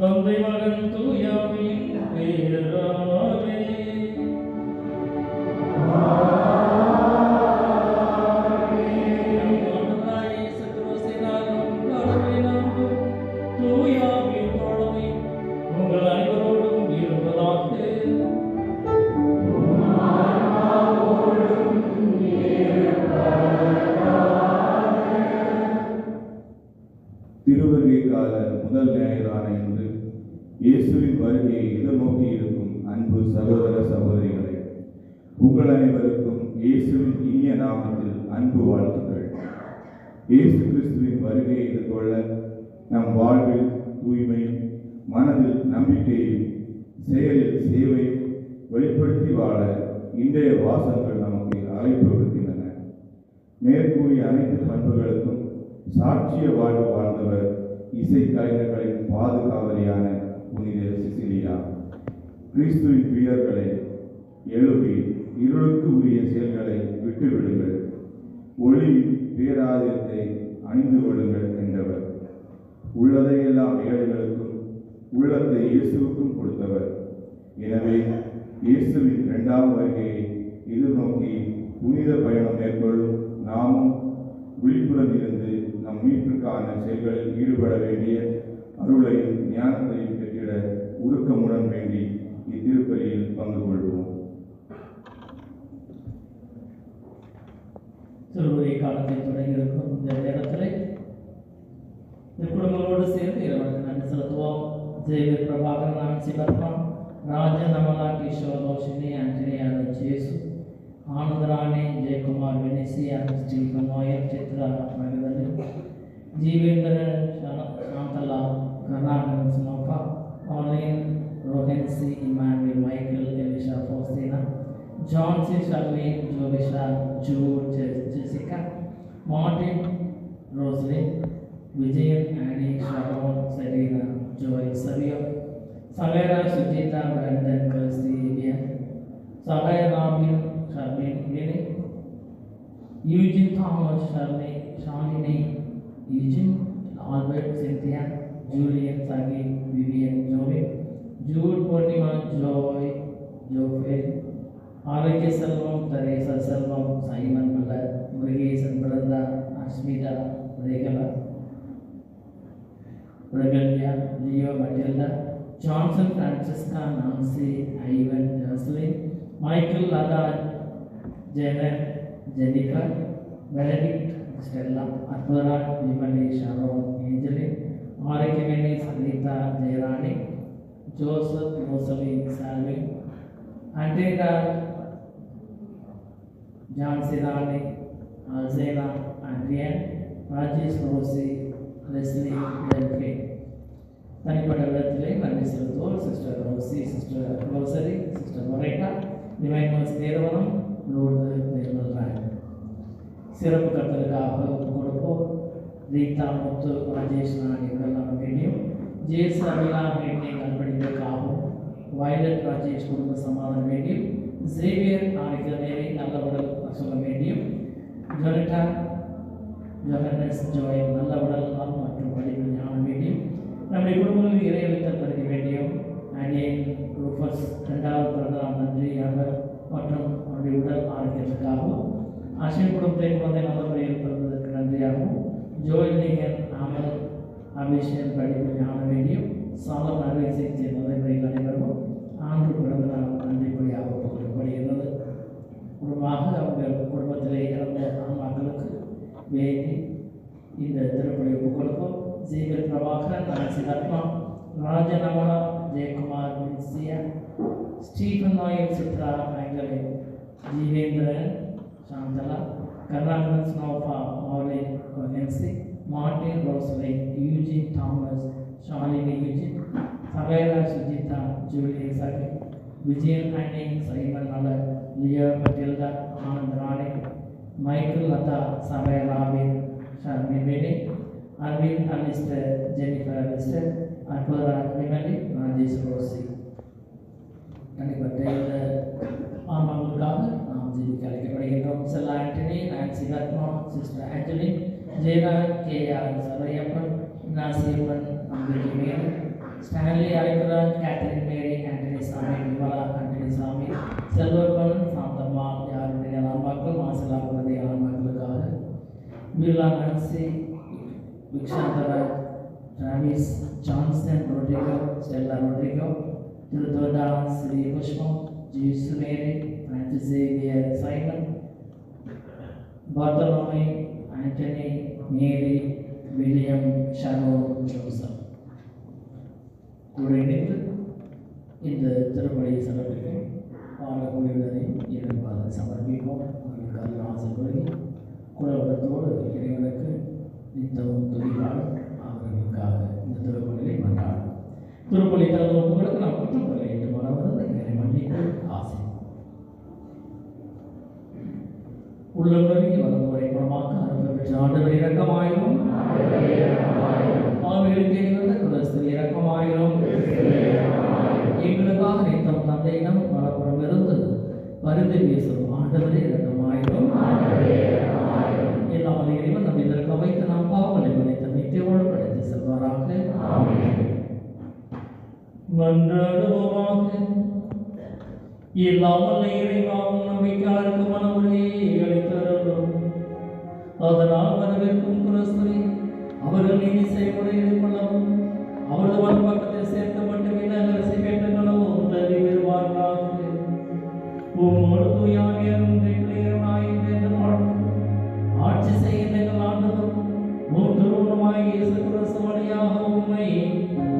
தந்தை மகன் தூயாவின் பெயராலே தூயாவின் தோழமை உங்கள் அனைவரோடும் இருப்பதாக. திருவருகை கால முதல் ஞாயிறான இன்று இயேசுவின் வருகையை எதிர்நோக்கி இருக்கும் அன்பு சகோதர சகோதரிகளே, உங்கள் அனைவருக்கும் இயேசுவின் இனிய நாமத்தில் அன்பு வாழ்த்துக்கள். இயேசு கிறிஸ்துவின் வருகையை எதிர்கொள்ள நம் வாழ்வில் தூய்மையும் மனதில் நம்பிக்கையும் செயலில் சேவையும் வெளிப்படுத்தி வாழ இன்றைய வாசகங்கள் நமக்கு அழைப்பு விடுக்கின்றன. மேற்கூறிய அனைத்து பண்புகளுக்கும் சாட்சிய வாழ்வு வாழ்ந்தவர் இசை கலைஞர்களின் பாதுகாவலியான புனித சிசிலியா. கிறிஸ்துவின் பிரியர்களை எழுப்பி இருளுக்கு உரிய செயல்களை விட்டுவிடுங்கள், ஒளியின் பேராதியத்தை அணிந்து கொள்ளுங்கள் என்றவர். உள்ளதையெல்லாம் ஏழைகளுக்கும் உள்ளத்தை இயேசுவுக்கும் கொடுத்தவர். எனவே இயேசுவின் 2ஆம் வருகையை எதிர்நோக்கி புனித பயணம் மேற்கொள்ளும் நாமும் விழிப்புடன் இருந்து நம் மீட்புக்கான செயல்களில் ஈடுபட வேண்டிய அருளையும் ஞானத்தையும் பெற்றிட உருக்கமுடன் வேண்டி இத்திருப்பலியில் பங்கு கொள்வோம். திருவருகை காலத்தை தொடங்கியிருக்கும் இந்த நேரத்தில் குடும்பங்களோடு சேர்ந்து இறைவனுக்கு நன்றி செலுத்துவோம். Jayaveer Prabhakar, Nancy Padma, Rajan, Amala, Kishore, Roshini, Antonia, Jesu, Anandarani, Jayakumar, Venicia, Stephen, Noel, Chitra, மகதலி, ஜீவேந்திரன், சாந்தலா, கர்நாடகன், சுனோபா, ஆலின், ரோஹன்சி, Emmanuel, Michael, Elisha, Faustina, Jancy, Sherlin, ஜோவிஷா, Jude, Jessica, Martin, Roslin, Vijayan, Annie, Sharon, Serena, Joy, Savio, Savera, Sujitha, Brandon, Christy, ஏவியன், சகாய, ராபின், ஷர்லின், வினி, Eugene, Thomas, Shirley, Shalini, Eugene, Albert, Cynthia, Julian, Sakhi, Vivian, Jovin, Jude, Poornima, Joy, ஜோஃபேல், ஆரோக்கிய செல்வம், Teresa Selvam, Simon Malar, Murugesan, பிறந்தா, அஸ்மிதா, ரேகலா, ரெகல்யா, Leo, Matilda, Johnson, Francisca, Nancy, Ivan, ஜாஸ்லின், Michael, Latha, ஜெனர், Jennifer, Benedict, Stella, Arputharaj, விமலி, Sharon, Angeline, Arockiaveni, Sangeetha, Jayarani, Joseph, Rosalie, சால்வி, ஆண்டேகா, ஜான்சி ராணி, அல்சேனா, ஆண்ட்ரியன், ராஜேஷ், ரோசி, லெஸ்லி, டெல்ஃபி. தனிப்பட்ட விதத்திலே நன்றி செலுத்துவோர் sister Rosie, sister Rosary, sister மொரேட்டா, டிவைன் மர்சி நிறுவனம், லூர்து நிர்மல் ராய். சிறப்பு கருத்தலுக்காக கொடுப்போர் ரீதா, முத்து, ராஜேஷ், ராணி, வெள்ளம் வேண்டியும், ஜேசு, அமிலா வேண்டிய கல்படிகளுக்காகவும், வயலட், ராஜேஷ் குடும்ப சமாதானம் வேண்டியும், ஜேவியர், ஆரிக்கநேரி நல்ல உடல் சொல்ல வேண்டியும், ஜொனட்டா, ஜொஹன்னஸ், ஜோய் நல்ல உடல் நலம் மற்றும் படிப்பு ஞானம் வேண்டியும், நம்முடைய குடும்பங்களில் இறையளித்தல் பெருக வேண்டியும், அனியன், ரூஃபஸ் 2வது பிறந்தநாள் நன்றியாக மற்றும் அவருடைய உடல் ஆரோக்கியத்திற்காகவும், அஸ்வின் குடும்பத்தை குழந்தை நல்ல முறையில் பிறந்ததற்கு நன்றியாகவும், ஜோய், நீகன், அமல், அபிஷேக் படிப்பு ஞானம் வேண்டியும், சாலம் அறுவை சிகிச்சை நடைமுறைகள் அனைவரும் ஆண்டு பிறந்தநாள் நன்றிப்படியாக ஒப்புக்கொள்ளப்படுகிறது. குடும்பமாக அவங்க குடும்பத்திலே இறந்த ஆன்மாக்களுக்கு வேண்டி இந்த திருப்பலி ஒப்புக்கொடுப்போம். ஜீவர் பிரபாகரன், நான்சி ரத்மா, ராஜன், அமலா, ஜெயக்குமார், வின்சியா, Stephen, Noel, Chitra, Michael, Jeevendran, Shanthala, கர்நாடகன், ஸ்னோபா, மௌலின், ரோஹன்சி, மார்டின், ரோஸ்லை, Eugene, Thomas, Shalini, Eugene, Savera, Sujitha, Julie, Sakhi, Vijayan, Annie, Simon Malar, Leo, Matilda, Anand Rani, Michael, Latha, Savera, Robin, ஷர்மின், Veni, Aravind, Alistair, Jennifer, Alistair, Arputharaj, விமலி, ராஜேஷ், ரோசி. தனிப்பட்ட இந்த ஆன்மாவுக்காக நாம் ஜீவிக்க அழைக்கப்படுகின்றோம். செல்லா ஆண்டனி, நான்சி ரத்மா, சிஸ்டர் ஆஞ்சலின், ஜெயராஜ், கேஆர், சரையப்பன், நாசியப்பன், நம்பிக்கை மேல், ஸ்டான்லி அழைக்கிறார், கேத்தரின் மேரி, ஆண்டனி சாமி, விமலா ஆண்டனி சாமி, செல்வப்பன், சாந்தம்மா, யாருடைய மக்கள், மாசலாக்குறது மக்களுக்காக, பிர்லா நான்சி, விக்ஷாந்தரா, Travis, Johnson Rodrigo, Stella Rodrigo, திருத்தோதா, Sri Pushpam, Jesu Mary, Francis Xavier Simon, Bartholomew, Antony, Mary, William, ஷனோ, ஜோசப் கூட இணைந்து இந்த திருப்பலியை சிறப்பிக்கும் பாடக்குழுவினரை எதிர்பார்த்து சமர்ப்பிப்போம். அவர்களுக்கு ஆசைப்படி குழப்பத்தோடு இறைவனுக்கு நித்தமும் துதிப்பாடு அவர்களுக்காக இந்த திருப்பலியை மன்றாடும். திருப்பலி தகுந்தவர்களுக்கு நாம் குற்றப்பலை என்று மனவரது இறை மன்னிப்பு ஆசை உள்ளவரை வளர்ந்துரை குணமாக்க அனுப்ப பெற்ற ஆண்டவர் இரக்கமாயிரும், அவர்களுக்கு இருந்த கிறிஸ்து இரக்கமாயிரும். எங்களுக்காக நித்தம் தந்தையிடம் மனப்புறம் இருந்து பரிந்து பேசும் ஆண்டவரே இரக்கமாயிரும். எல்லாம் இறைவன் நம் இதற்கு வைத்து நாம் பாவங்களை மன்னித்து நித்தியோடு படைத்து செல்வாராக. மன்றாடுவோமாக. இல்லாமல் இறைவாவும் நம்பிக்கையாளருக்கு மன உறுதியை அளித்தருளும். அதனால் வரவேற்கும் கிறிஸ்துவை அவர்கள் நீதி செய்முறையில் கொள்ளவும் அவரது வலப்பக்கத்தில் சேர்க்கப்பட்டு விண்ணரசை பெற்றுக்கொள்ளவும் தகுதி பெறுவார்களாக. உம்மோடு தூயாவியரும் ஆட்சி செய்கின்ற எங்கள் ஆண்டவரும் மூன்றுமாய் இயேசு கிறிஸ்து வழியாக உம்மை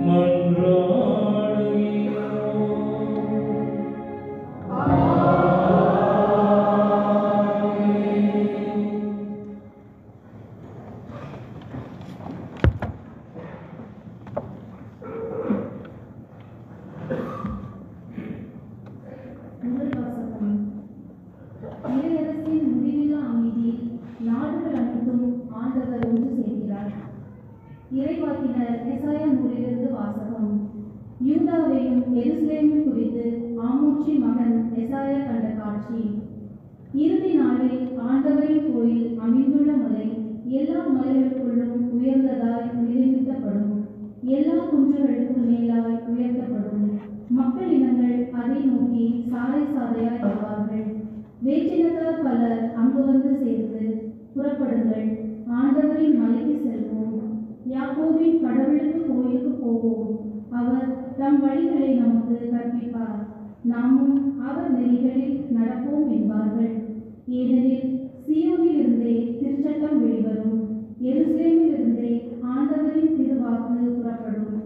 மன்றாடுகிறோம். இறைவாக்கினர் எசாயா நூலிலிருந்து வாசகம். யூதாவையும் எருசலேமையும் குறித்து ஆமோசின் மகன் எசாயா கண்ட காட்சி. இறுதி நாளில் ஆண்டவரின் கோயில் அமைந்துள்ள மலை எல்லா மலைகளுக்குள்ளும் உயர்ந்ததாய் நிலைநிறுத்தப்படும், எல்லா குன்றுகளுக்கும் மேலாய் உயர்த்தப்படும். மக்கள் இனங்கள் அதை நோக்கி சாலை சாலையாய் வருவார்கள். வேற்றினத்தார் பலர் அங்கு வந்து சேர்ந்து, புறப்படுங்கள், ஆண்டவரின் மலைக்கு செல்வோம், யாக்கோபின் கடவுளுக்கு கோயிலுக்கு போவோம், அவர் தம் வழிகளை நமக்கு கற்பிப்பார், நாமும் அவர் நெறிகளில் நடப்போம் என்பார்கள். ஏனெனில் சீயோனில் இருந்தே திருச்சட்டம் வெளிவரும், எருசலேமில் இருந்தே ஆண்டவரின் திருவாக்கு புறப்படும்.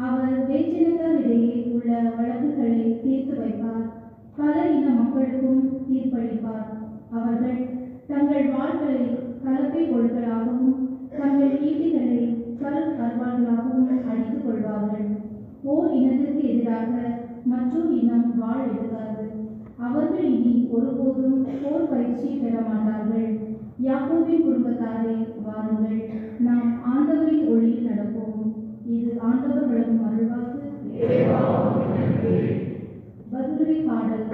அவர் வேற்றினத்தாரிடையே உள்ள வழக்குகளை தீர்த்து வைப்பார், பல இன மக்களுக்கும் தீர்ப்பளிப்பார். அவர்கள் தங்கள் வாள்களை கலப்பை கொள்களாகவும் தங்கள் ஈட்டிகளை கல் அர்வாள்களாகவும் அடித்துக் கொள்வார்கள். ஓர் இனத்திற்கு எதிராக மற்றொரு இனம் வாழ் எடுக்காது. அவர்கள் இனி ஒருபோதும் போர் பயிற்சி பெற மாட்டார்கள். யாக்கோபின் குடும்பத்தாரே, வாருங்கள், நாம் ஆண்டவரின் ஒளியில் நடப்போம். இது ஆண்டவர் வழங்கும் அருள்வாக்கு. பதிலுரை பாடல்.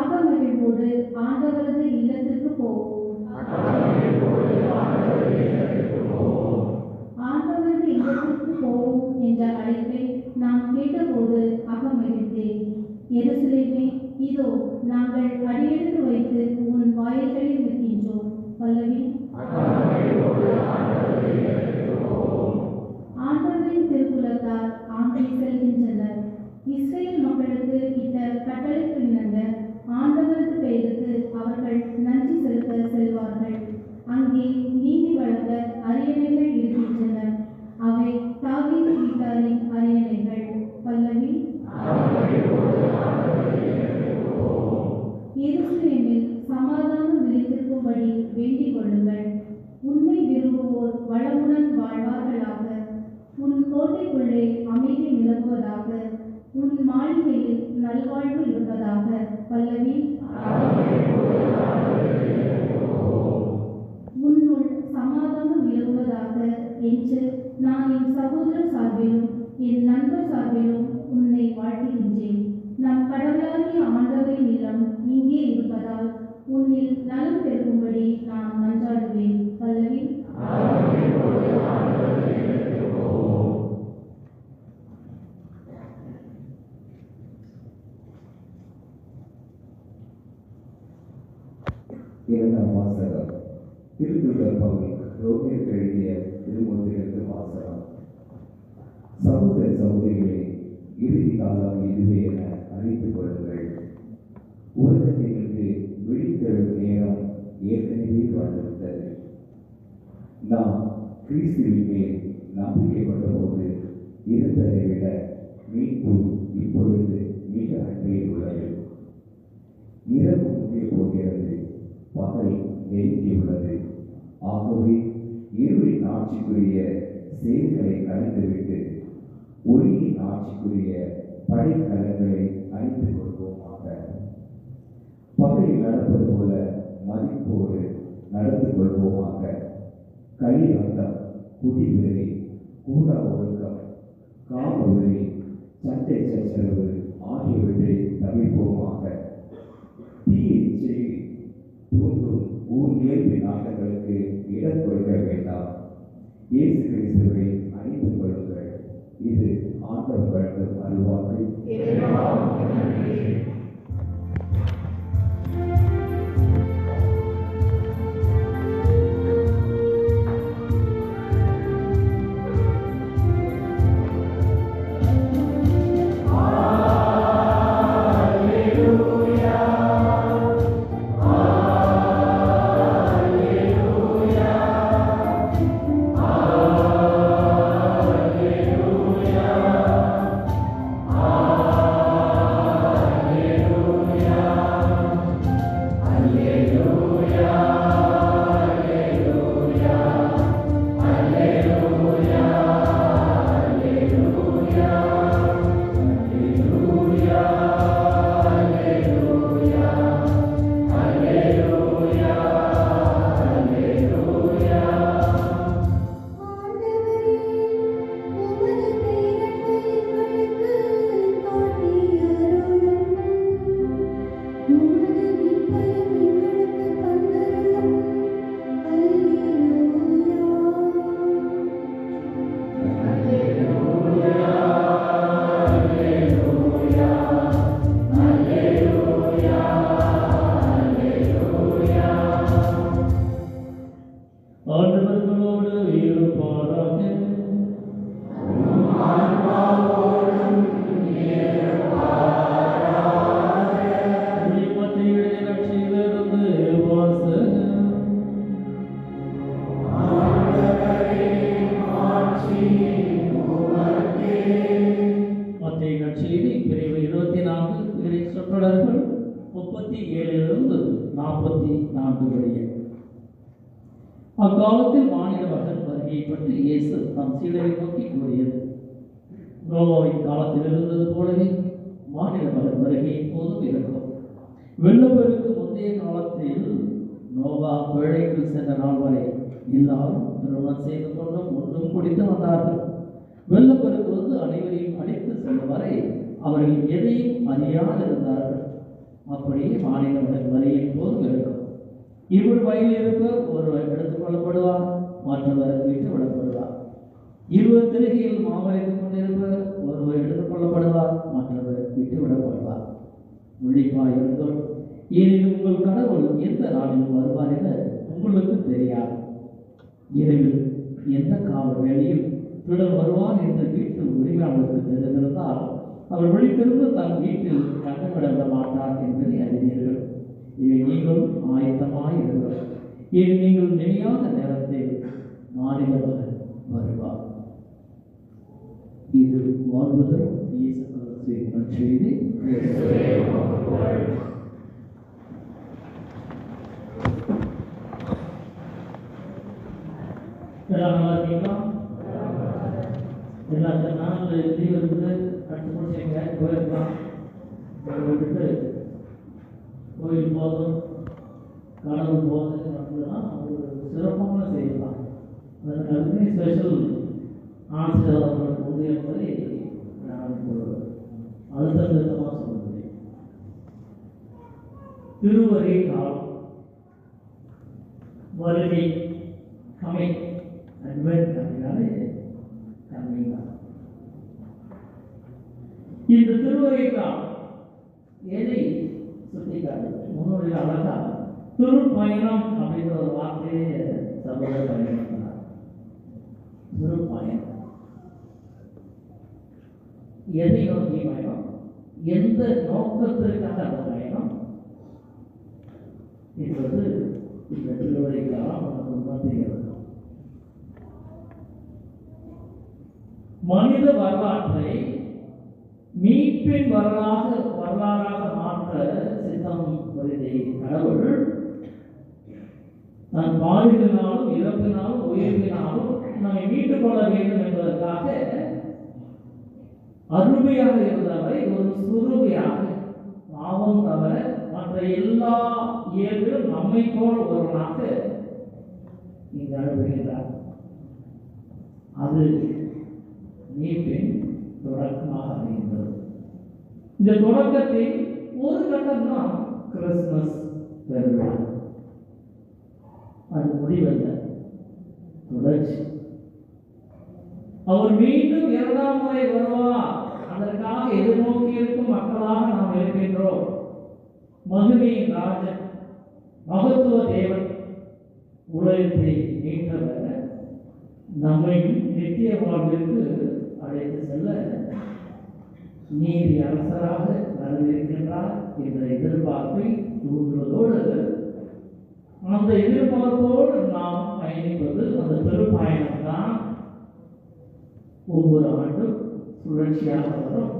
அகமகிழ்வோடு ஆண்டவரது இல்லத்திற்கு போவோம். ஆண்டவரது இல்லத்திற்கு போவோம் என்ற அழைப்பை நாம் கேட்டபோது அகமகிழ்ந்தேன். எருசலேமே, இதோ நாங்கள் அடியெடுத்து வைத்து உன் வாயில்களில் நிற்கின்றோம். பல்லவி. ஆண்டவரின் திருக்குலத்தார் ஆங்கே செல்கின்றனர். இஸ்ரேல் மக்களுக்கு இட்ட கட்டளைக்கு இணங்க ஆண்டவரது பெயருக்கு அவர்கள் நன்றி செலுத்த செல்வார்கள். அங்கே நீதி வழங்க அரியணைகள் இருக்கின்றன. அவை தாவீது வீட்டாரின் அரியணைகள். பல்லவி. எருசலேமில் சமாதானம் நிலைத்திருக்கும்படி வேண்டிக் கொள்ளுங்கள். உன்னை விரும்புவோர் வளமுடன் வாழ்வார்களாக. உன் கோட்டைக்குள்ளே அமைதி நிலவுவதாக. உன் மாளிகையில் நல்வாழ்வு இருப்பதாக. பல்லவி. உன்னுள் சமாதானம் நிலவுவதாக என்று நான் என் சகோதரர் சார்பிலும் என் நண்பர் சார்பிலும் உன்னை வாழ்த்துகின்றேன். நம் கடவுளாகிய ஆண்டவரின் நிலம் இங்கே இருப்பதால் உன்னில் நலம் பெறும்படி நான் மன்றாடுவேன். பல்லவி. இரண்டாம் வாசகம் திருத்தூதர் பவுல் ரோமேயருக்கு எழுதிய திருமுகத்திலிருந்து வாசகம். சகோதர சகோதரிகளே, இறுதி காலம் இதுவே என அறிந்து கொள்ளுங்கள். உலகத்திலிருந்து விழித்தெழும் நேரம் ஏற்கனவே வந்துவிட்டது. நாம் கிறிஸ்துவின் மேல் நம்பிக்கை கொண்டபோது இருந்ததை விட மீட்பு இப்பொழுது மிக அண்மையில் உள்ளது. இரவு முடிய போகிறது, பகல் நெருங்கியுள்ளது. ஆகவே இருளின் ஆட்சிக்குரிய செயல்களை அழிந்துவிட்டு ஒளியின் ஆட்சிக்குரிய படைக்கலங்களை அணிந்து கொள்வோமாக. பகலில் நடப்பது போல மதிப்போடு நடந்து கொள்வோமாக. களியாட்டம், குடிவெறி, கூட ஒழுக்கம், காம வெறி, சண்டை சச்சரவு ஆகியவற்றை தவிர்ப்போமாக. தீயை செய்தி தூண்டும் இயல்பு நாட்டங்களுக்கு இடம் கொடுக்க வேண்டாம். இயேசு கிறிஸ்துவை அணிந்து கொள்ளுங்கள். இது ஆண்டவர் வழங்கும் அருள்வாக்கு. அக்காலத்தில் மானிட மகன் வருகையை பற்றி இயேசு தம் சீடரை நோக்கி கூறியது. நோவாவின் காலத்தில் இருந்தது போலவே மானிட மகன் வருகை போதும் இருக்கும். வெள்ளப்பெருக்கு முந்தைய காலத்தில் நோவா பேழைக்கு சென்ற நாள் வரை எல்லாரும் திருமணம் செய்து கொண்டும் ஒன்றும் குடித்து வந்தார்கள். வெள்ளப்பெருக்கு வந்து அனைவரையும் அழைத்து சென்ற வரை அவர்கள் எதையும் அறியாதிருந்தார்கள். அப்படியே மானிட மகன் வருகையின் போதும் இருக்கும். இருவர் வயலில் இருப்பவர் ஒருவர் எடுத்துக் கொள்ளப்படுவார், மற்றவர் விட்டு விடப்படுவார். இருவர் திரையில் மாவரைத்துக் கொண்டிருப்பவர் ஒருவர் எடுத்துக் கொள்ளப்படுவார், மற்றவர் விட்டு விடப்படுவார். விழிப்பாய் இருந்தோம், ஏனெனில் உங்கள் கடவுள் எந்த நாளிலும் வருவார் என உங்களுக்கு தெரியாது. இரவில் எந்த காவல் வேளையில் திருடன் வருவான் என்று வீட்டு உரிமையாளருக்கு தெரிந்திருந்தால் அவர் விழித்திருந்து தன் வீட்டில் கண்ணமிட விட மாட்டார் என்பதை அறிவீர்கள். இதை நீங்களும் ஆயத்தமாய் இருங்கள். இது நீங்கள் நினையாத நேரத்தில் மாநிலவர் வருவார். இது வாழ்வதற்கு இயேசு கிறிஸ்துவின் நற்செய்தி. நல்லா இருக்கீங்களா? எல்லாத்தையும் நாள் லீவ் இருக்குது, கட்டு முடிச்சுங்க, போயிருக்கலாம். விட்டுட்டு கோயில் போதும் கடவுள் போதும் அப்படின்னா ஒரு சிறப்பான செய்யலாம். அதுக்குமே ஸ்பெஷல் ஆசிரியர்களுக்கு உண்டு என்பதை நான் ஒரு அழுத்த திருத்தமாக சொல்லுகிறேன். திருவரை காலம் வருகை கமை அட்வென்ட் அப்படின்னாலே கம்மிங் தான். இந்த திருவரை காலம் எதை சுட்டிக்காட்டு முன்னோடியில் அழகா திருப்பயணம் அப்படின்ற ஒரு வார்த்தையை சகோதரர் பயன்படுத்தினார். திருப்பயணம் எதை நோக்கி பயணம், எந்த நோக்கத்திற்காக அந்த பயணம் என்பது இந்த திருவள்ளுவரைக்காக நமக்கு உணர்த்துகிறது. மனித வரலாற்றை மீட்பின் வரலாறாக மாற்ற சித்தம் வருதை கடவுள் தன் பாடுகளினாலும் இறப்பினாலும் உயிர்ப்பினாலும் நம்மை மீட்டுக் கொள்ள வேண்டும் என்பதற்காக அருமையாக இருந்தவரை ஒரு சுருவியாக பாவம் தவிர மற்ற எல்லா இயல்பிலும் நம்மை போல் ஒருவனாக இங்கு அனுப்புகின்றார். அது மீட்பின் தொடக்கமாக அமைந்தது. இந்த தொடக்கத்தில் ஒரு கட்டம் தான் கிறிஸ்துமஸ் பெருவிழா. அது முடிவல்ல, தொடர்ச்சி. அவர் மீண்டும் 2ஆம் முறை வருவார், அதற்காக எதிர்நோக்கி இருக்கும் மக்களாக நாம் இருக்கின்றோம். மகிமையின் ராஜன், மகத்துவ தேவன், உலகத்தை மீட்டவர் நம்மையும் நித்திய வாழ்விற்கு அழைத்து செல்ல நீதி அரசராக வரவிருக்கின்றார் என்ற எதிர்பார்ப்பை தூண்டுவதோடு அந்த எதிர்பார்ப்போடு நாம் பயணிப்பது அந்த பெரும்பயணம் தான். ஒவ்வொரு ஆண்டும் சுழற்சியாக வரும்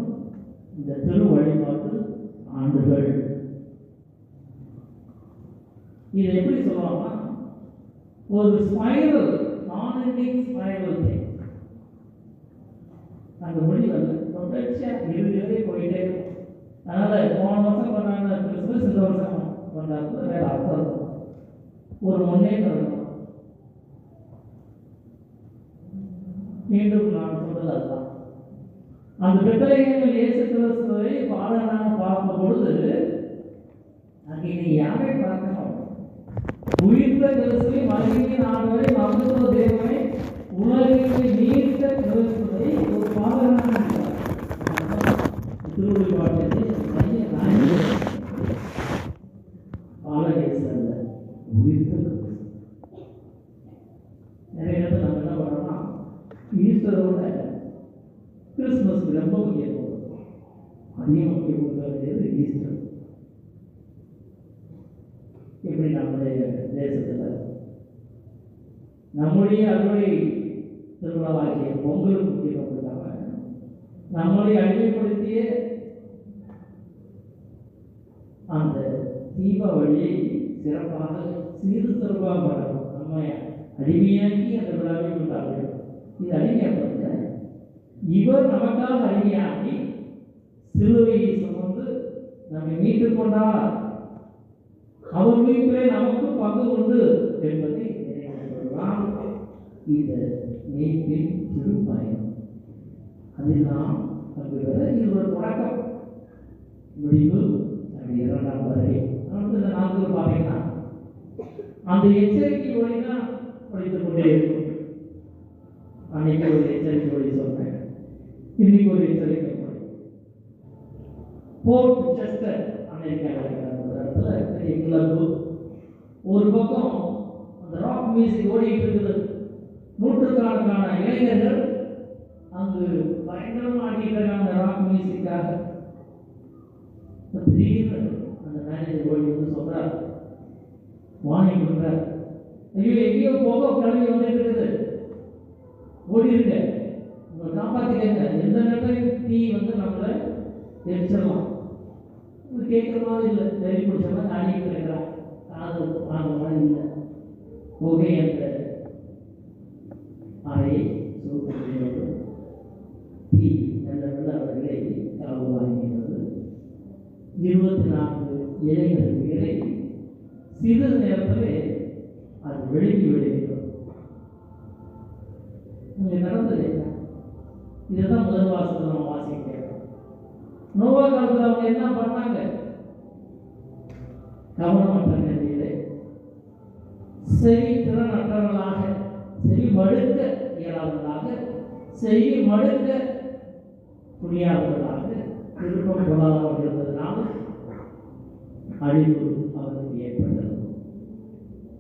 இந்த திரு வழிபாட்டு ஆண்டுகள். இது எப்படி சொல்லுவாங்கன்னா ஒரு ஸ்பைரல், நான் எண்டிங் ஸ்பைரல். அந்த முடிவல்ல, தொடர்ச்சியாக இறுதிவரை போயிட்டே இருக்கும். அதனால போன வருஷம் கொண்டாடின கிறிஸ்துமஸ் இந்த வருஷம் கொண்டாடுறது வேற அர்த்தம் இருக்கும். ஒரு முன்னேற்றம் இருக்கும். மீண்டும் நான் சொல்றது அதுதான். அந்த பெத்லகேமில் இயேசு கிறிஸ்துவை பாலனாக பார்க்கும் பொழுது அங்கே நீ யாரை பார்க்கணும்? உயிர்த்த கிறிஸ்துவை, மகிமையின் ஆண்டவரை, மகத்துவ தேவனை, உலகிற்கு நீர்த்த கிறிஸ்துவை ஒரு பாலனாக திருவள்ளுவாட்டத்தை பாலகேச உயிர்த்த கிறிஸ்து. நிறைய இடத்துல நம்ம என்ன பண்ணோம்னா ஈஸ்டரோட கிறிஸ்துமஸ்க்கு ரொம்ப முக்கியத்துவம், அதிக முக்கியத்துவம் வேண்டியது ஈஸ்டர். இப்படி நம்முடைய தேசத்தில் நம்முடைய அறுவடை திருவிழாவாகிய பொங்கலுக்கு முக்கியத்துவம் கொடுத்தாங்க. நம்முடைய அடிமைப்படுத்திய அந்த தீபாவளியை சிறப்பாக சிறு சிறப்பாக பண்ணணும். நம்ம அடிமையாக்கி அந்த விழாவை கொண்டாடுகிறோம். இது அடிமையாக்க இவர் நமக்காக அடிமையாகி சிலுவையை சுமந்து நம்மை மீட்டுக் கொண்டார். அவர் மீட்பிலே நமக்கு பங்கு உண்டு என்பதை நினைவுகொள்ளலாம். இந்த மீட்பின் திருப்பயணம் அதில் நாம் பங்கு பெற இது ஒரு தொடக்கம், முடிவு, 2ஆம் வருகை. இந்த நாட்கள் பார்த்தீங்கன்னா அந்த எச்சரிக்கை ஒளி தான் படித்துக் கொண்டே இருக்கும். அன்னைக்கு ஒரு எச்சரிக்கை ஒளி சொன்னேன், இன்னைக்கு ஒரு எச்சரிக்கை ஒளி. போர்ட் செஸ்டர் அமெரிக்காவில் பெரிய கிளப்பு, ஒரு பக்கம் அந்த ராக் மியூசிக் ஓடிட்டு இருக்குது. நூற்றுக்கணக்கான இளைஞர்கள் அங்கு பயங்கரமாக ஆடிட்டு அந்த ராக் மியூசிக்காக. திடீர்னு அந்த மேனேஜர் ஓடி வந்து சொல்றார், வாங்கி கொடுக்குறார், ஐயோ எங்கேயோ போக கிளம்பி வந்துட்டு இருக்குது, ஓடிருங்க, உங்களை காப்பாற்றிக்கங்க, எந்த நேரத்தையும் தீ வந்து நம்மளை எரிச்சிடலாம். கேட்குற மாதிரி இல்லை, வெறி பிடிச்ச மாதிரி ஆடிட்டு இருக்கிறான், காது வாங்க மாதிரி இல்லை. ஓகே, அந்த அறையை சூழ்நிலையோடு தீ நல்ல நல்ல அவர்களை காவு வாங்கினது. 24 இளைஞர்கள் உயிரை சிறிது நேரத்தில் அது வெளியே விடுகிறது. இங்கே நடந்தது என்ன? இதுதான் முதல் வாசத்தில் நம்ம வாசிக்கிறோம். நோவா காலத்தில் அவங்க என்ன பண்ணாங்க? கவனமற்ற நிலையிலே செவி திறனற்றவர்களாக, செவி மடுக்க இயலாதவர்களாக, செவி மடுக்க புரியாதவர்களாக, திருப்பம் கொள்ளாதவர்கள் இருந்ததுனால அழிவு அவருக்கு ஏற்பட்டது.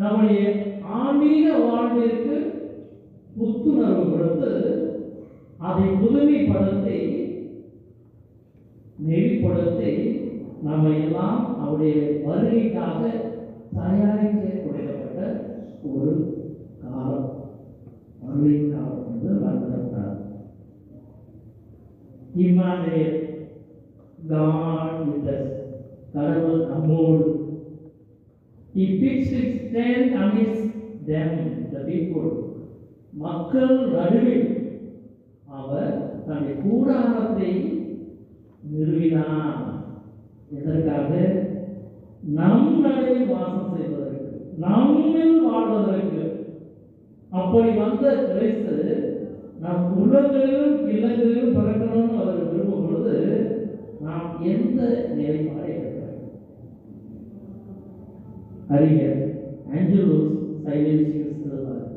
நம்முடைய ஆன்மீக வாழ்விற்கு புத்துணர்வு கொடுத்து அதை புதுமைப்படுத்தி நெறிப்படுத்தி நம்ம எல்லாம் அவருடைய வருகைக்காக தயாரிக்க கொடுக்கப்பட்ட ஒரு காலம். வருகை காலம் என்று வழங்கப்பட்டார். இம்மானுவேல், God with us, கடவுள் நம்மோடு. He pitched his tent amidst them, the people. மக்கள் நடுவில் அவர் தன்னுடைய கூடாரத்தை நிறுவினார். எதற்காக? நம் நடுவில் வாசம் செய்வதற்கு, நம்மில் வாழ்வதற்கு. அப்படி வந்த கிறிஸ்து நம் உள்ளங்களிலும் இல்லங்களிலும் பிறக்கணும்னு அவர் விரும்பும் பொழுது நாம் எந்த நிலைப்பாடை எடுக்க வேண்டும்? அறிஞர் ஆஞ்சலோஸ் சைலேசியஸ் எழுதுகிறார்,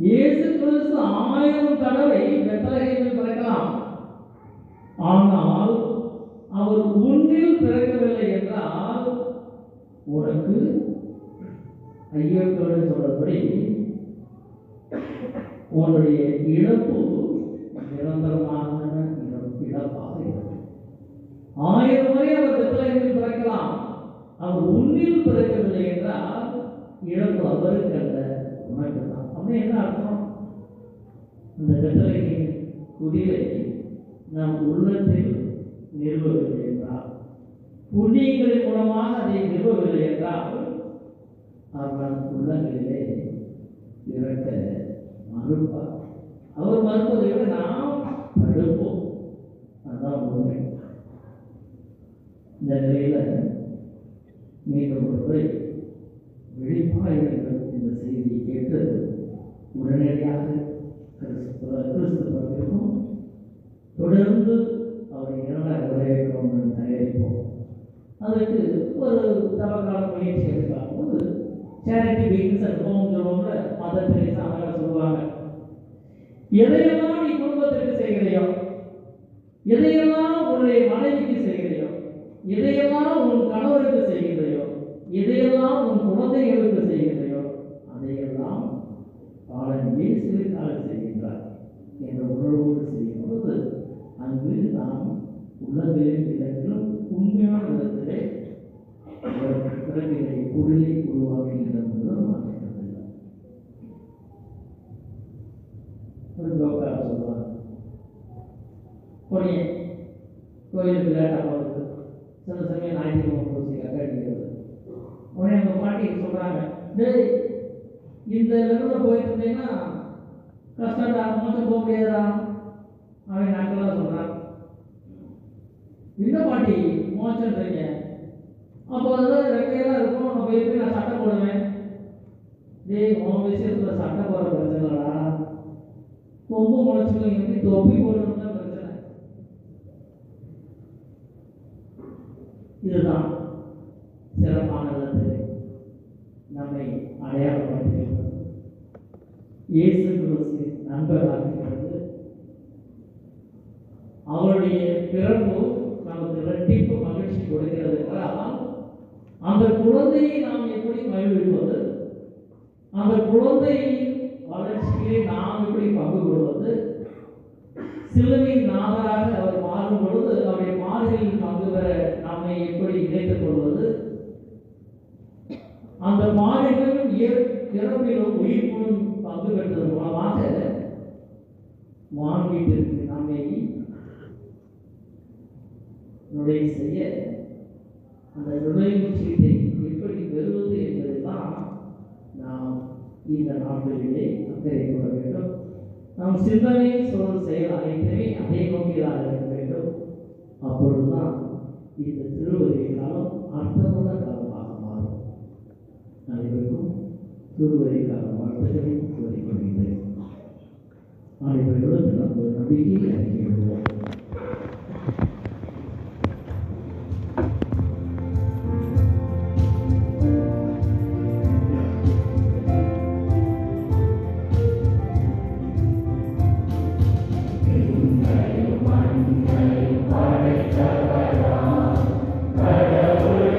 இயேசு கிறிஸ்து 1000 தடவை பெத்லகேமில் பிறக்கலாம், ஆனால் அவர் உன்னில் பிறக்கவில்லை என்றால் உனக்கு ஐயோக்கோடு சொல்றபடி உன்னுடைய இழப்பு நிரந்தரமான இழப்பாக இருக்கும். 1000 முறை அவர் பெத்லகேமில் பிறக்கலாம், அவர் உன்னில் பிறக்கவில்லை என்றால் இழப்பு அவருக்கு அல்ல, உனக்கு தான். அப்படின்னு என்ன அர்த்தம்? அந்த பெத்லகேம் குடிலை நாம் உள்ளத்தில் நிறுவவில்லை என்றால், புண்ணியங்களின் மூலமாக அதை நிறுவவில்லை என்றால் அவர் உள்ளங்களிலே பிறக்க மறுப்பார். அவர் மறுப்பதை விட நாம் தடுப்போம். அதுதான் உண்மை. இந்த நிலையில மீண்டும் ஒருவரை விழிப்பாயிருங்கள் இந்த செய்தியை கேட்டு உடனடியாக கிறிஸ்து பிறப்பிற்கும் தொடர்ந்து அவரை இரண்டாக வரவேற்கவும் தயாரிப்போம். அதற்கு ஒரு தவக்கால முயற்சி எடுக்கும் போது சேரிட்டி பிகின்ஸ் அட் ஹோம் சொல்லுவாங்க. மதர் தெரேசா அவங்க சொல்லுவாங்க, எதையெல்லாம் நீ குடும்பத்திற்கு செய்கிறையோ, எதையெல்லாம் உன்னுடைய மனைவிக்கு செய்கிறையோ, எதையெல்லாம் உன் கணவருக்கு செய்கிறையோ, எதையெல்லாம் உன் குழந்தைகளுக்கு செய்கிறையோ, அதையெல்லாம் பாலன் இயேசுவிற்காக செய்கின்றார் என்ற உணர்வோடு செய்யும் பொழுது அங்கு நாம் உள்ளங்களில் இடத்திலும் உண்மையான விதத்திலே பிறப்பினை குடிலை உருவாக்குகின்றது மாற்றுகிறது. ஒரு ஜோக்கா சொல்லுவாங்க, பொடிய கோயிலுக்கு லேட்டாக போகிறது, சில சமயம் ஞாயிற்றுக்கிழமை போச்சு அடிக்கிறது. உடனே அவங்க பாட்டி சொல்கிறாங்க, டேய் இந்த லெவலில் போயிட்டு இருந்தீங்கன்னா கஷ்டம்டா, மோசம் போக முடியாதா? அவன் நாட்களாக சொல்கிறான், என்ன பாட்டி மோசன்றீங்க? அப்போ அதில் ரெக்கையெல்லாம் இருக்கும், நம்ம எப்படி நான் சட்டை போடுவேன்? டேய் உன் விஷயத்தில் சட்டை போட பிரச்சனைடா, கொம்பு முளைச்சுக்கலாம், எப்படி தொப்பி போடணும் தான் பிரச்சனை. இதுதான் சிறப்பான விதத்தில் நம்மை அடையாளப்படுத்துகிறது. இயேசு கிறிஸ்து நண்பராகிறது. அவருடைய பிறப்பு நமக்கு இரட்டிப்பு மகிழ்ச்சி கொடுக்கிறது என்றால், அந்த குழந்தையை நாம் எப்படி மகிழ்விப்பது, அந்த குழந்தையின் வளர்ச்சியை நாம் எப்படி பங்கு கொள்வது, சிலுவையின் நாதராக அவர் மாறும் பொழுது அவருடைய மாறுகளில் பங்கு பெற நம்மை எப்படி இணைத்துக் கொள்வது, அந்த மாறுகளிலும் இறப்பிலும் உயிர்ப்பும் பங்கு பெற்றதன் மூலமாக வான்வீட்டிற்கு நம்மை நுழைய செய்ய அந்த நுழைவு சீட்டை எப்படி பெறுவது என்பதைதான் நாம் இந்த நாட்களிலே அக்கறை கொள்ள வேண்டும். நாம் சிந்தனை சொல் செயல் அனைத்துமே அதை நோக்கியதாக இருக்க வேண்டும். அப்பொழுதுதான் இந்த திருவருகை காலம் அர்த்தமுள்ள காலமாக மாறும். அனைவருக்கும் திருவருகை காலம் வாழ்த்துக்களை கூறிக்கொள்கின்றேன். அனைவரோடு நம்ம நம்பிக்கை அறிக்கையிடுவோம். கடவுள் ஒருவரே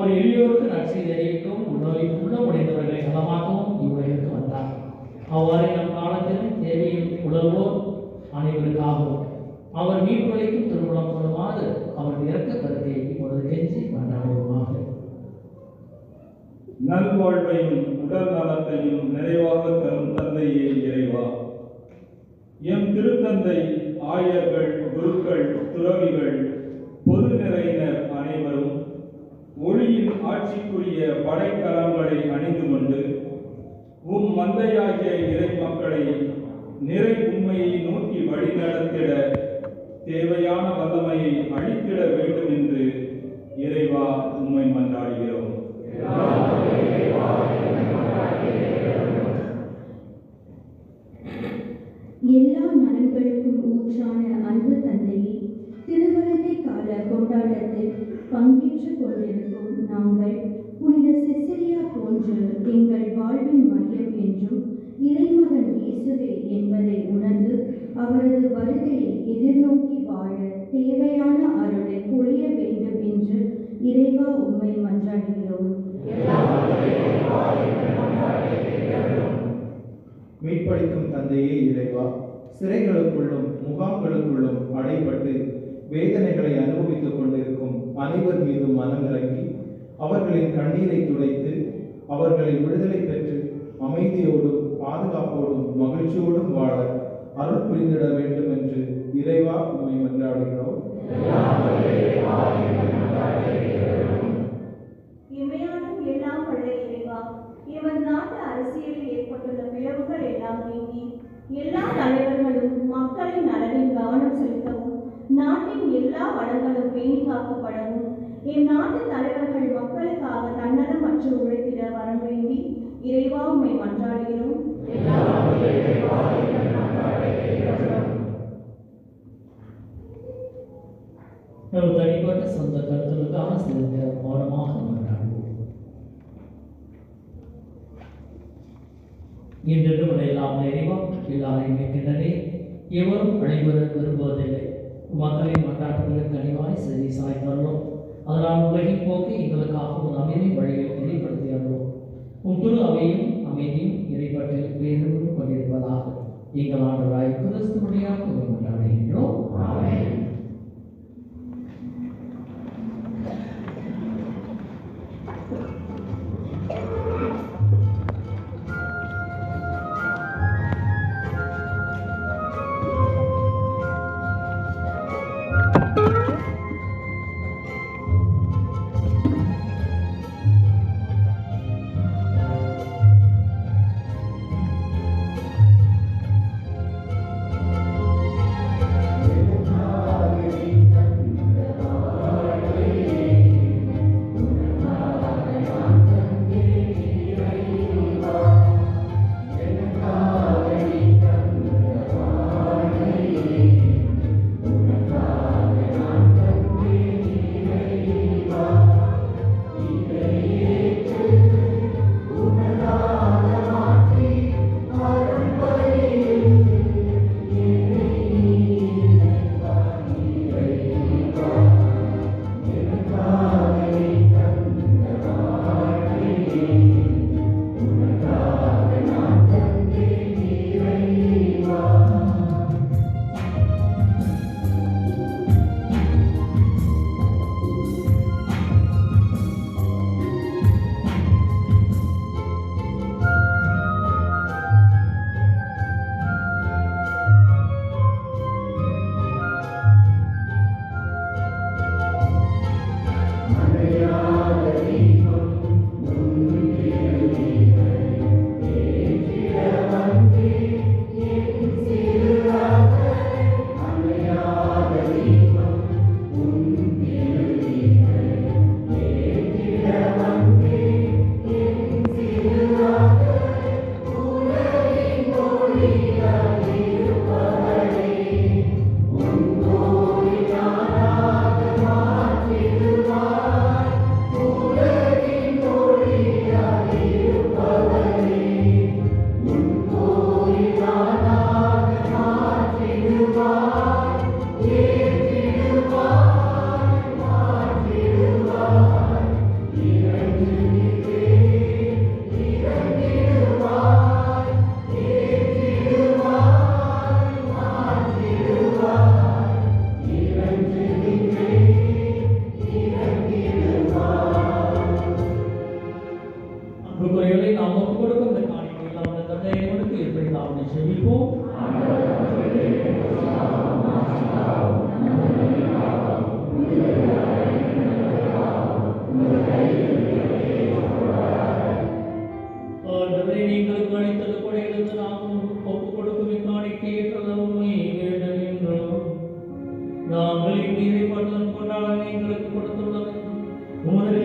அவர் எளியோருக்கு நற்செய்தி அறிவிக்கவும் உள்ள முடிந்தவர்களை நலமாகவும் இவ்வுலகிற்கு வந்தார். அவ்வாறு நம் காலத்திலும் தேவையில் உழல்வோர் அனைவருக்காகவும் அவர் மீட்பளிக்கும் திருமணம் கொள்ளுமாறு அவரது இறக்க கருத்தை இப்பொழுது கெஞ்சி கொண்டாடுவோமாக. நல்வாழ்வையும் உடல் நலத்தையும் நிறைவாக தரும் தந்தையே இறைவா, எம் திருத்தந்தை, ஆயர்கள், குருக்கள், துறவிகள், பொது நிறையினர் அனைவரும் ஒளியின் ஆட்சிக்குரிய படைக்கலங்களை அணிந்து கொண்டு உம் மந்தையாகிய இறை மக்களை நிறை உண்மையை நோக்கி வழிநடத்திட தேவையான வல்லமையை அளித்திட வேண்டும் என்று இறைவா உம்மை மன்றாடுகிறோம். எல்லா நலன்களுக்கும் ஊற்றான அன்பு தந்தையே, திருவருகை கால கொண்டாட்டத்தில் பங்கேற்றுக் கொண்டிருக்கும் நாங்கள் புனித செசரியா போன்று எங்கள் வாழ்வின் மையம் என்றும் இறைமகன் இயேசுவே என்பதை உணர்ந்து அவரது வருகையை எதிர்நோக்கி வாழ தேவையான அருளை பொழிய வேண்டும் என்று இறைவா உம்மை மன்றாடுகிறோம். மீட்பளிக்கும் தந்தையே இறைவா, சிறைகளுக்குள்ளும் முகாம்களுக்குள்ளும் அடைபட்டு வேதனைகளை அனுபவித்துக் கொண்டிருக்கும் அனைவர் மீது மனமிறங்கி அவர்களின் கண்ணீரை துடைத்து அவர்களை விடுதலை பெற்று அமைதியோடும் பாதுகாப்போடும் மகிழ்ச்சியோடும் வாழ அருள் புரிந்திட வேண்டும் என்று இறைவா உம்மை மன்றாடுகிறோம். இமையானும் எல்லாம் வல்ல இறைவா, எமது நாட்டு அரசியலில் ஏற்பட்டுள்ள பிளவுகள் எல்லாம் நீங்கி எல்லா தலைவர்களும் மக்களின் நலனில் கவனம் செலுத்தவும் நாட்டின் எல்லா வளங்களும் பேணி காக்கப்படவும் எம் நாட்டு தலைவர்கள் மக்களுக்காக தன்னலமற்று உழைத்திட வரம் வேண்டி இறைவா உம்மை மன்றாடுகிறோம். ஒரு தனிப்பட்ட சொந்த கருத்துக்களுக்காக சிறிது மௌனமாக மன்றாடுவோம். இன்று எல்லாம் இறைவா எல்லாரையும் இருக்கின்றனே, எவரும் அழிவர விரும்புவதில்லை. மக்களின் மன்றாட்டுகளுக்கு கனிவாய் செவி சாய்த்தருளும். அதனால் உலகின் போக்கை எங்களுக்காக ஒரு அமைதி வழியில் நெறிப்படுத்தி அருளும். திரு அவையும் அமைதியும் இறைப்பற்றில் பேரு கொண்டிருப்பதாக எங்கள் ஆண்டவராய் கிறிஸ்து வழியாக கொண்டாடுகின்றோம். Amen.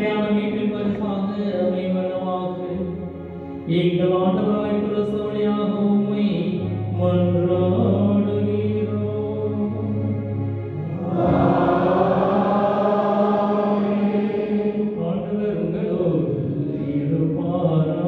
உண்மையான மீட்பின் பரிசாக அமைவனவாக. எங்கள் ஆண்டவராய் கிறிஸ்து வழியாக உம்மை மன்றாடுகிறோம். ஆண்டவர் உங்களோடு இருப்பாராக.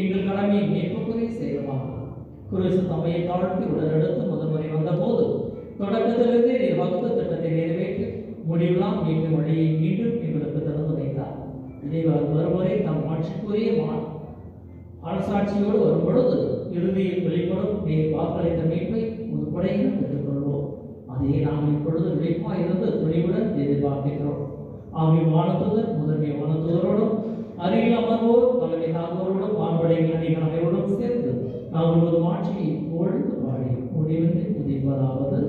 எங்கள் கடமையை மேற்புக்குறை செய்யலாம். குருசு தம்மையை தாழ்த்தி உடனெடுத்து முதன்முறை வந்தபோது தொடக்கத்திலிருந்தே நீர் வகுத்த திட்டத்தை நிறைவேற்றி முடிவெல்லாம் மீண்டும் வழியை மீண்டும் எங்களுக்கு திறந்து வைத்தார். இதைவர் மறுமுறை தம் ஆட்சிக்குரிய அரசாட்சியோடு வரும் பொழுது இறுதியில் வெளிப்படும் நீர் வாக்களித்த மீட்பை உள்படையில் பெற்றுக்கொள்வோம். அதை நாங்கள் இப்பொழுது விழிப்பாக இருந்து துணிவுடன் எதிர்பார்க்கிறோம். ஆகிய வானத்துதர் முதன்மை வானத்துதரோடும் அருகில் அமர்வோர் தலைமை தாங்குவோரோடும் வான்படைகள் அணிகள் அனைவரோடும் சேர்ந்து நாங்கள் ஒரு ஆட்சியை ஒழுங்கு பாடி முடிவின்றி துதிப்பதாவது.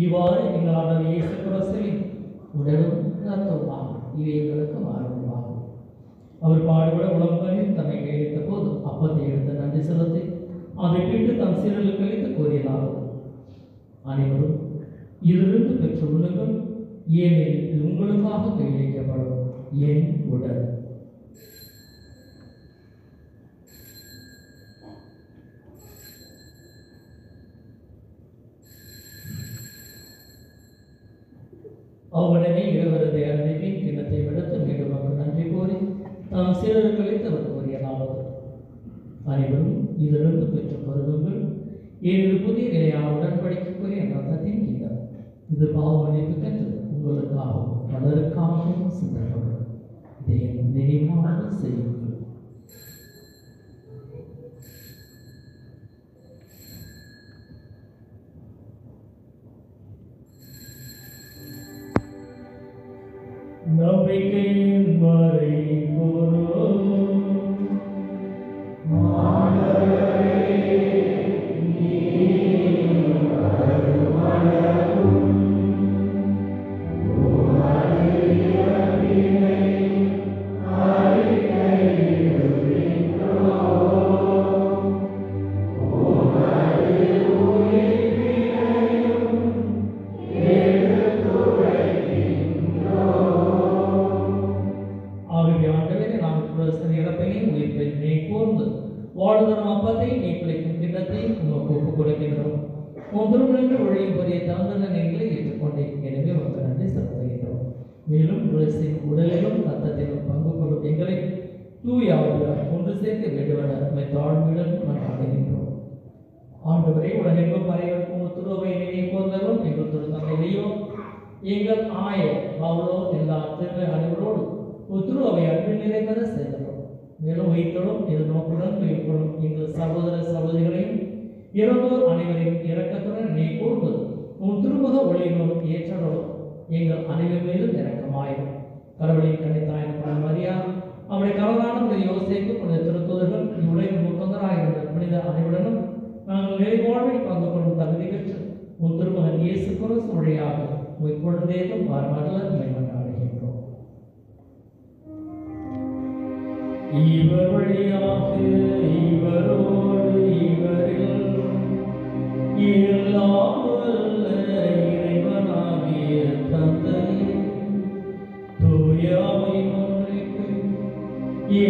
இவ்வாறு எங்களால் இயேசு கிறிஸ்துவின் உடலும் ரத்தமுமாகும் இவை எங்களுக்கு மாறுமாகும். அவர் பாடுபட உலகங்களில் தன்னை கையளித்த போது அப்பத்தை எடுத்து நன்றி செலுத்தி அதை பிட்டு தம் சீரலுக்கு அளித்து கூறியதாகும். அனைவரும் இதிலிருந்து பெற்று உள்ளுங்கள், ஏனெனில் இது உங்களுக்காக கையளிக்கப்படும் என் உடல். அவனே இருவரது அருந்தின் கிண்ணத்தை விடுத்து மீண்டும் அவர் நன்றி கூறி தாம் சீரருக்கு அளித்து அவர் கூறியதாவது: அனைவரும் இதிலிருந்து பெற்று பருகுங்கள், ஏழு புதிய நிலையான உடன்படிக்கைக்குரிய ரத்தத்தின் கிண்ணம். இது பாவ மன்னிப்புக்கென்று உங்களுக்காகவும் பலருக்காகவும் சிந்தப்படும். இதை நினைவாக செய்யுங்கள். நம்பிக்கையின் மறை வாழ்தரும் அப்பத்தை நீ பிழைக்கும் கிண்ணத்தை உமக்கு ஒப்புக் கொடுக்கின்றோம். ஒன்றுமிருந்து ஒழியும் பெரிய தந்தன நீங்களை ஏற்றுக்கொண்டேன். எனவே உமக்கு நன்றி செலுத்துகின்றோம். மேலும் உடலிலும் ரத்தத்திலும் பங்கு கொள்ளும் எங்களை தூயாவியார் ஒன்று சேர்க்க வேண்டுவன தாழ்மையுடன் நாம் அடைகின்றோம். ஆண்டவரை உலகெங்கும் பறையவர்க்கும் ஒத்துருவை நினைவு கொண்டதும் எங்கள் திருத்தந்தையிலேயோ எங்கள் ஆயர் பவுலோ எல்லா திரு அனைவரோடு ஒத்துருவை அன்பில் நிறைவேற செய்தோம். மேலும் வைத்தலும் எதிர்நோக்குடன் மேற்கொள்ளும் எங்கள் சகோதர சகோதரிகளையும் இறந்தோர் அனைவரையும் இரக்கத்துடன் நீ கூர்ந்து உன் திருமுக ஒளியினோடு ஏற்றனோடு எங்கள் அனைவர் மீதும் இரக்கமாயும் கடவுளின் கணித்தாயன மரியா, அவருடைய கணவரான புனித யோசேப்பு, புனித திருத்தூதர்கள், இவ்வுலகின் முத்தந்தராக இருந்த புனித அனைவருடனும் நாங்கள் நிறைவாழ்வில் பங்கு கொள்ளும் தகுதி பெற்று உன் திருமகன் இயேசு கிறிஸ்து வழியாக இப்பொழுதேதும் மாறுபாடுல கொண்டாடுகின்றோம். இவர் வழியாக இவரோடு இவரில் எல்லாம் வல்ல இறைவனாகிய தந்தையே, தூயாமை ஒன்றைக்கு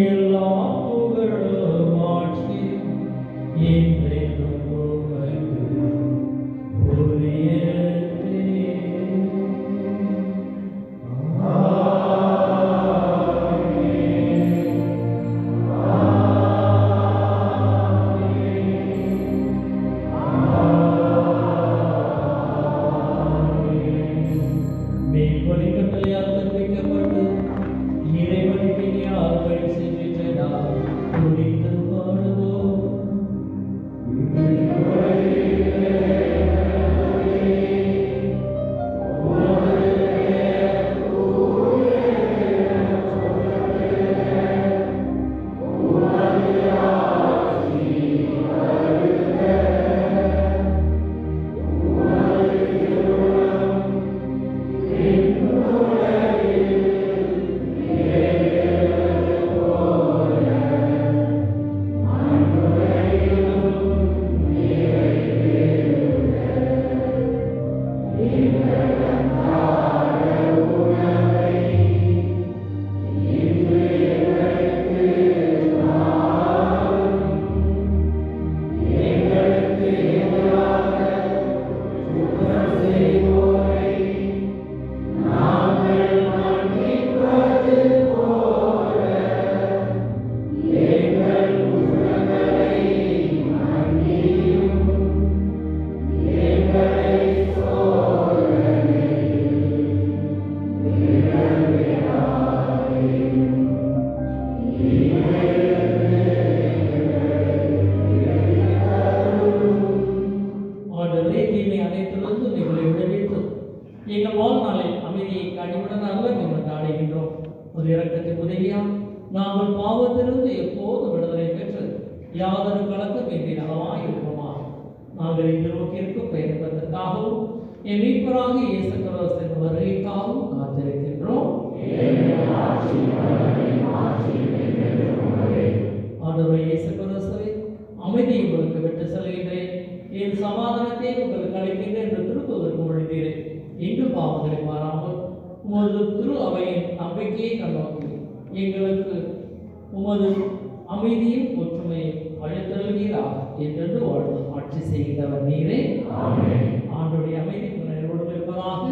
எல்லா புகழும் ஆட்சியும் என்றென்றும் உமக்கு உரியதே. மேற்படிக்கட்டளையால் கற்பிக்கப்பட்டு இறைவனுக்கு ஞாபகம் செய்கின்ற நாம் துணிந்து பாடுவோம். ஆண்டவரே, தீமை அனைத்திலிருந்து எங்களை விடுவித்து எங்கள் வாழ்நாளில் அமைதியை கனிவுடன் அல்ல எங்கள் அடைகின்றோம். ஒரு இரக்கத்தின் உதவியால் நாங்கள் பாவத்திலிருந்து எப்போதும் விடுதலை பெற்று யாதொரு கலக்கம் இன்றி நலமாய் இருப்போமா. நாங்கள் இந்த நோக்கிற்கு பயணிப்பதற்காகவும் என் மீட்பராக இயேசு கிறிஸ்துவின் வருகைக்காகவும் காத்திருக்கின்றோம். ஆண்டவரே இயேசு கிறிஸ்துவே, அமைதியை உங்களுக்கு விட்டு செல்கின்றேன், என் சமாதானத்தை உங்களுக்கு அளிக்கின்றேன் என்று திருத்துவதற்கு மொழிந்தீரேன். இன்று பாவங்களை மாறாமல் உமது திரு அவையின் நம்பிக்கையை கண்ணோக்கி எங்களுக்கு உமது அமைதியும் ஒற்றுமையும் அழைத்தருவீராக என்றென்று வாழ்ந்து ஆட்சி செய்கின்றவர் நீரே. ஆண்டுடைய அமைதி உணர்வோடு இருப்பதாக.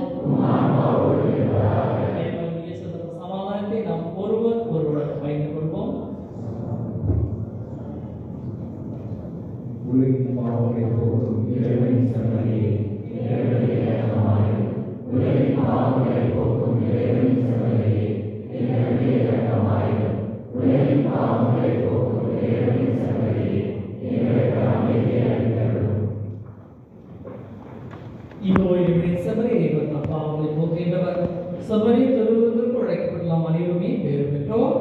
சமாதானத்தை நாம் ஒருவர் பகிர்ந்து கொள்வோம். உலகின் பாவங்களை போக்கும் இறைவனின் செம்மறியே, எங்களுடைய இரக்கமாயிரும். உலகின் பாவங்களை போக்கும் இறைவனின் செம்மறியே, எங்களுடைய இரக்கமாயிரும். உலகின் பாவங்களை போக்கும் இறைவனின் செம்மறியே, எங்களுக்கு அமைதியை அளித்தருளும். இதோ இறைவனின் செம்மறியே, இவர் நம் பாவங்களை போக்கின்றவர். செம்மறி திருவுருவுக்கு அழைக்கப்படலாம் அனைவருமே பேறு பெற்றோர்.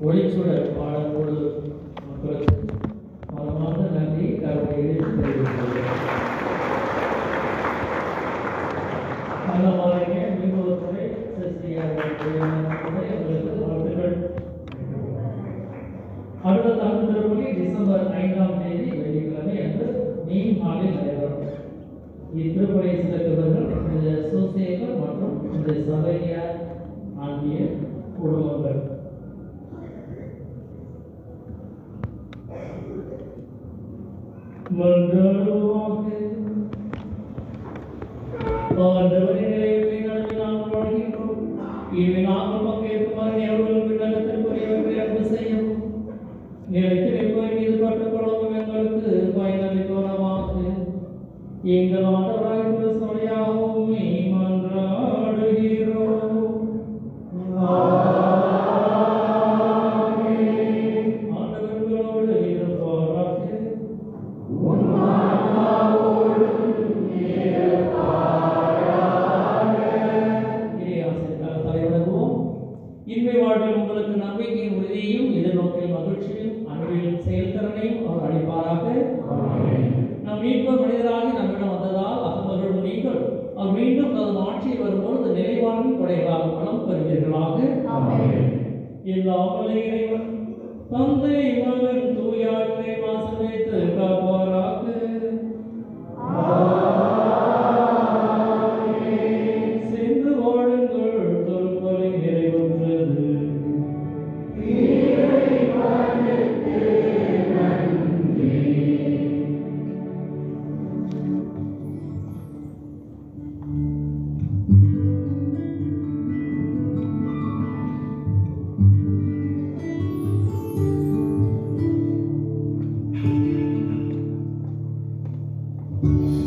ஒளிச்சுடர் பாடல்கோடு மக்களுக்கு மனமார்ந்த நன்றி கருணையை தெரிவித்துள்ளேன். நல்ல வாழ்க்கை மிகுவதுறை அடுத்த தமிழ் திருப்பலி டிசம்பர் 5ஆம் தேதி வெள்ளிக்கிழமை அன்று மீன் நாளில் நடைபெறும். இத்திருப்பலியை சிறந்தவர்கள் இந்த சோசேகர் மற்றும் இந்த சபையார் ஆகிய குடும்பங்கள். மன்றாடுவோமாக. ஆண்டவரின் நிலையத்தை நடத்தி நாங்கள் வாழ்கின்றோம். இவை நாங்கள் பங்கேற்குமாறு எவர்களும் விண்ணகத்திற்குரியவற்றை அன்பு செய்யவும் நிலைத்து நிற்பதை மீது பட்டுக்கொள்ளவும் எங்களுக்கு பயனளிப்பவனமாக எங்கள் ஆண்டவராய் கிறிஸ்து வழியாகவும் மன்றாடுகிறோம். ஆண்டவர்களோடு இருப்பாராக. இன்மை வாழ்வில் உங்களுக்கு நம்பிக்கையின் உறுதியையும் எதிர்நோக்கில் மகிழ்ச்சியும் அன்பில் செயல்திறனையும் அவர் அளிப்பாராக. நாம் மீட்பர் மனிதராகி நம்மிடம் வந்ததால் அகமகள் நீங்கள் அவர் மீண்டும் தனது ஆட்சியில் வரும்பொழுது நிலைவாழ்வின் கொடைகளால் பலம் பெறுவீர்களாக. எல்லாம் வல்ல இறைவன் தந்தை மகன் தூயாவினை வாசம் வைத்து காப்பாராக. சென்று வாழுங்கள், தொல்பொலை நிறைவுற்றது. Thank you.